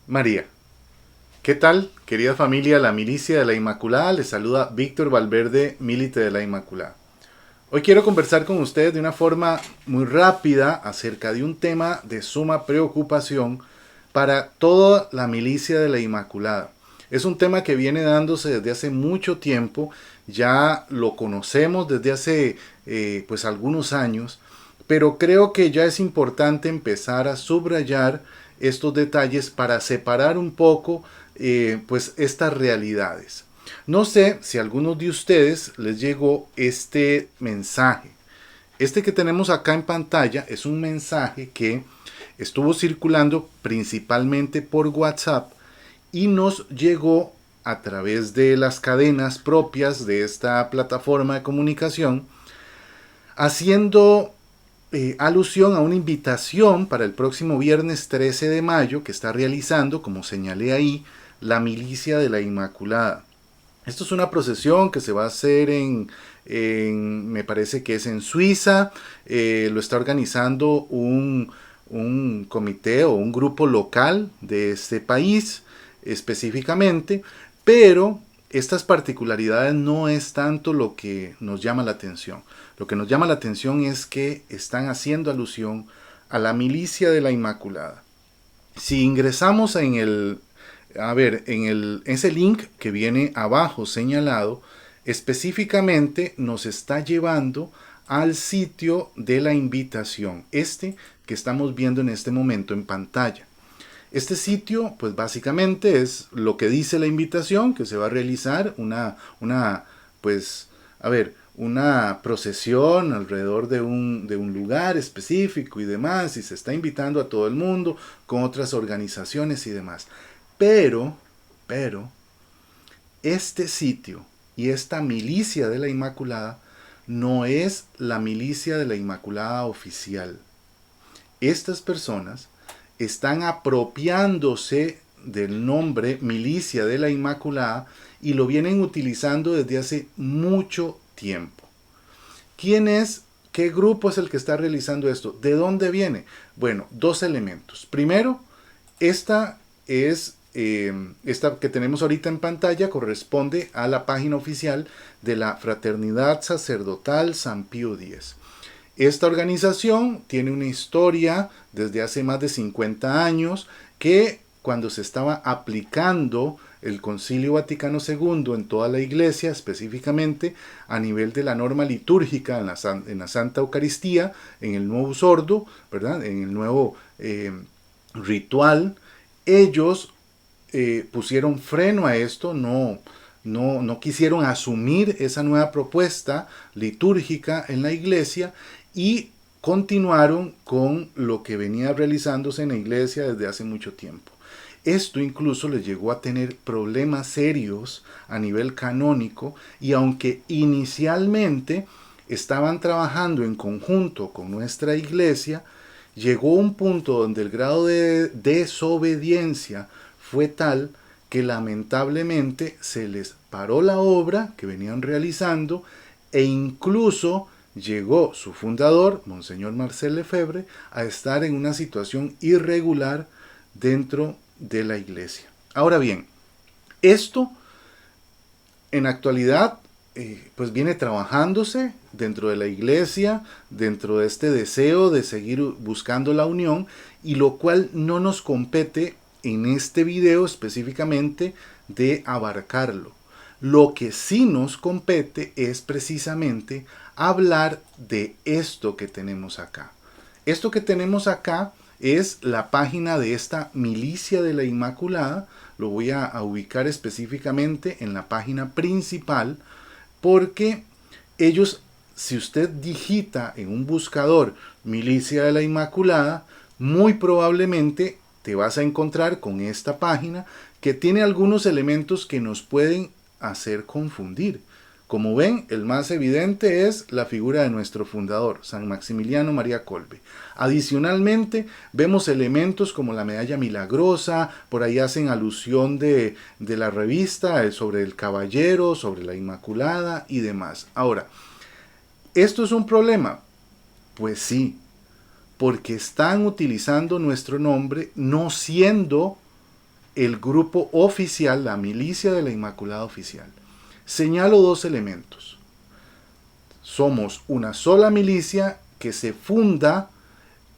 María. ¿Qué tal, querida familia La Milicia de la Inmaculada? Les saluda Víctor Valverde, Milite de la Inmaculada. Hoy quiero conversar con ustedes de una forma muy rápida acerca de un tema de suma preocupación para toda la Milicia de la Inmaculada. Es un tema que viene dándose desde hace mucho tiempo, ya lo conocemos desde hace pues algunos años, pero creo que ya es importante empezar a subrayar estos detalles para separar un poco pues estas realidades. No sé si a algunos de ustedes les llegó este mensaje. Este que tenemos acá en pantalla es un mensaje que estuvo circulando principalmente por WhatsApp y nos llegó a través de las cadenas propias de esta plataforma de comunicación, haciendo alusión a una invitación para el próximo viernes 13 de mayo que está realizando, como señalé ahí, la Milicia de la Inmaculada. Esto es una procesión que se va a hacer me parece que es en Suiza. Lo está organizando un comité o un grupo local de este país específicamente, pero estas particularidades no es tanto lo que nos llama la atención. Lo que nos llama la atención es que están haciendo alusión a la Milicia de la Inmaculada. Si ingresamos ese link que viene abajo señalado, específicamente nos está llevando al sitio de la invitación, este que estamos viendo en este momento en pantalla. Este sitio, pues básicamente es lo que dice la invitación, que se va a realizar pues, una procesión alrededor de un lugar específico y demás, y se está invitando a todo el mundo con otras organizaciones y demás. Pero, pero, este sitio y esta milicia de la Inmaculada no es la milicia de la Inmaculada oficial. Estas personas están apropiándose del nombre Milicia de la Inmaculada y lo vienen utilizando desde hace mucho tiempo. ¿Quién es? ¿Qué grupo es el que está realizando esto? ¿De dónde viene? Bueno, dos elementos. Primero, esta esta que tenemos ahorita en pantalla corresponde a la página oficial de la Fraternidad Sacerdotal San Pío X. Esta organización tiene una historia desde hace más de 50 años que cuando se estaba aplicando el Concilio Vaticano II en toda la iglesia, específicamente a nivel de la norma litúrgica en la Santa Eucaristía, en el nuevo sordo, ¿verdad? En el nuevo ritual, ellos pusieron freno a esto, no quisieron asumir esa nueva propuesta litúrgica en la iglesia y continuaron con lo que venía realizándose en la iglesia desde hace mucho tiempo. Esto incluso les llegó a tener problemas serios a nivel canónico y aunque inicialmente estaban trabajando en conjunto con nuestra iglesia, llegó un punto donde el grado de desobediencia fue tal que lamentablemente se les paró la obra que venían realizando e incluso llegó su fundador, Monseñor Marcel Lefebvre, a estar en una situación irregular dentro de la iglesia. Ahora bien, esto en actualidad pues viene trabajándose dentro de la iglesia, dentro de este deseo de seguir buscando la unión, y lo cual no nos compete en este video específicamente de abarcarlo. Lo que sí nos compete es precisamente hablar de esto que tenemos acá. Esto que tenemos acá es la página de esta Milicia de la Inmaculada. Lo voy a ubicar específicamente en la página principal porque ellos, si usted digita en un buscador Milicia de la Inmaculada, muy probablemente te vas a encontrar con esta página que tiene algunos elementos que nos pueden hacer confundir. Como ven, el más evidente es la figura de nuestro fundador, San Maximiliano María Kolbe. Adicionalmente, vemos elementos como la medalla milagrosa, por ahí hacen alusión de la revista sobre el caballero, sobre la Inmaculada y demás. Ahora, ¿esto es un problema? Pues sí, porque están utilizando nuestro nombre no siendo el grupo oficial, la milicia de la Inmaculada Oficial. Señalo dos elementos. Somos una sola milicia que se funda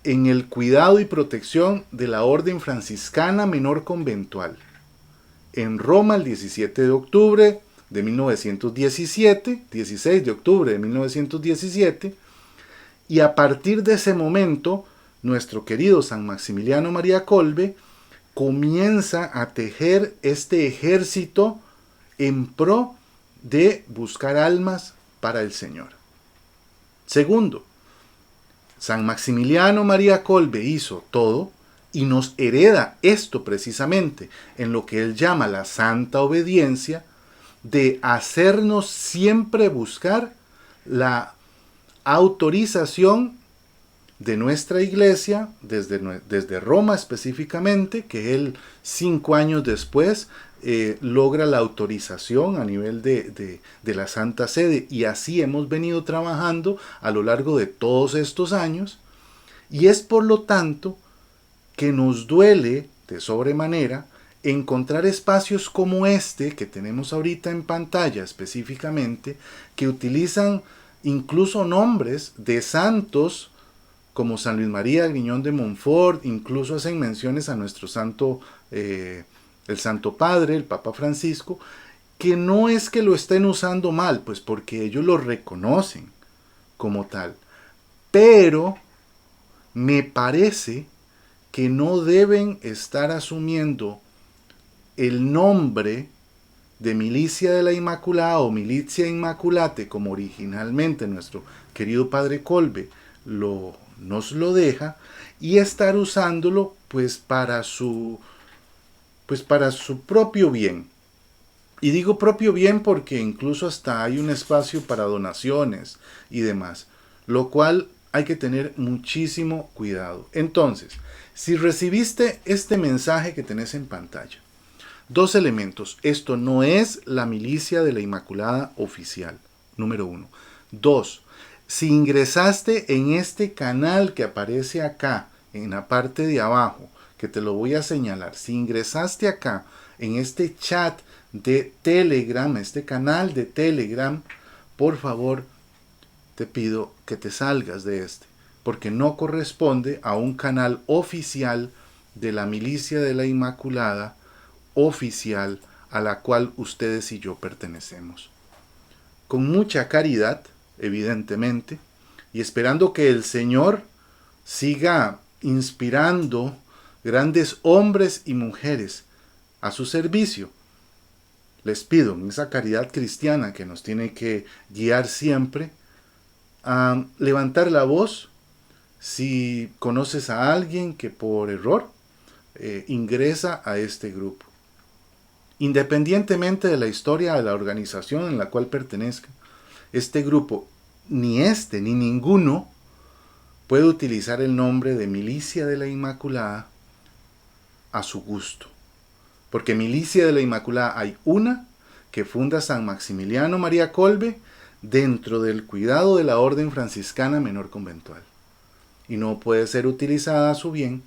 en el cuidado y protección de la Orden Franciscana Menor Conventual. En Roma el 17 de octubre de 1917, 16 de octubre de 1917, y a partir de ese momento, nuestro querido San Maximiliano María Kolbe comienza a tejer este ejército en pro de buscar almas para el Señor. Segundo, San Maximiliano María Kolbe hizo todo y nos hereda esto precisamente en lo que él llama la santa obediencia, de hacernos siempre buscar la autorización de nuestra iglesia, desde Roma específicamente, que él 5 años después logra la autorización a nivel de la Santa Sede, y así hemos venido trabajando a lo largo de todos estos años, y es por lo tanto que nos duele de sobremanera encontrar espacios como este que tenemos ahorita en pantalla específicamente, que utilizan incluso nombres de santos como San Luis María Griñón de Montfort, incluso hacen menciones a nuestro santo, el Santo Padre, el Papa Francisco, que no es que lo estén usando mal, pues porque ellos lo reconocen como tal. Pero me parece que no deben estar asumiendo el nombre de Milicia de la Inmaculada o Milicia Inmaculate, como originalmente nuestro querido Padre Kolbe nos lo deja, y estar usándolo pues para su propio bien. Y digo propio bien porque incluso hasta hay un espacio para donaciones y demás, lo cual hay que tener muchísimo cuidado. Entonces, si recibiste este mensaje que tenés en pantalla, dos elementos: esto no es la Milicia de la Inmaculada Oficial, número 1. 2. Si ingresaste en este canal que aparece acá, en la parte de abajo, que te lo voy a señalar, si ingresaste acá, en este chat de Telegram, este canal de Telegram, por favor, te pido que te salgas de este, porque no corresponde a un canal oficial de la Milicia de la Inmaculada Oficial a la cual ustedes y yo pertenecemos. Con mucha caridad, evidentemente, y esperando que el Señor siga inspirando grandes hombres y mujeres a su servicio, les pido en esa caridad cristiana que nos tiene que guiar siempre, a levantar la voz si conoces a alguien que por error ingresa a este grupo. Independientemente de la historia de la organización en la cual pertenezca, este grupo, ni este ni ninguno, puede utilizar el nombre de Milicia de la Inmaculada a su gusto. Porque Milicia de la Inmaculada hay una que funda San Maximiliano María Kolbe dentro del cuidado de la Orden Franciscana Menor Conventual, y no puede ser utilizada a su bien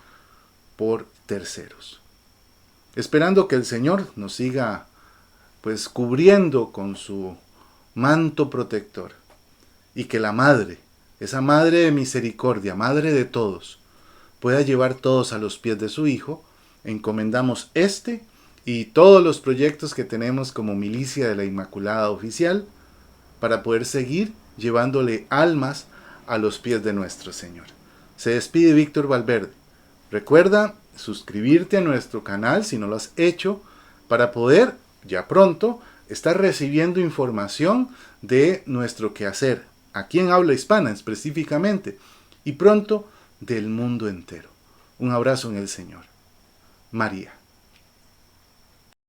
por terceros. Esperando que el Señor nos siga pues cubriendo con su manto protector, y que la Madre, esa Madre de misericordia, Madre de todos, pueda llevar todos a los pies de su Hijo. Encomendamos este y todos los proyectos que tenemos como Milicia de la Inmaculada Oficial para poder seguir llevándole almas a los pies de nuestro Señor. Se despide Víctor Valverde. Recuerda suscribirte a nuestro canal si no lo has hecho, para poder ya pronto estar recibiendo información de nuestro quehacer aquí en habla hispana específicamente, y pronto del mundo entero. Un abrazo en el Señor. María.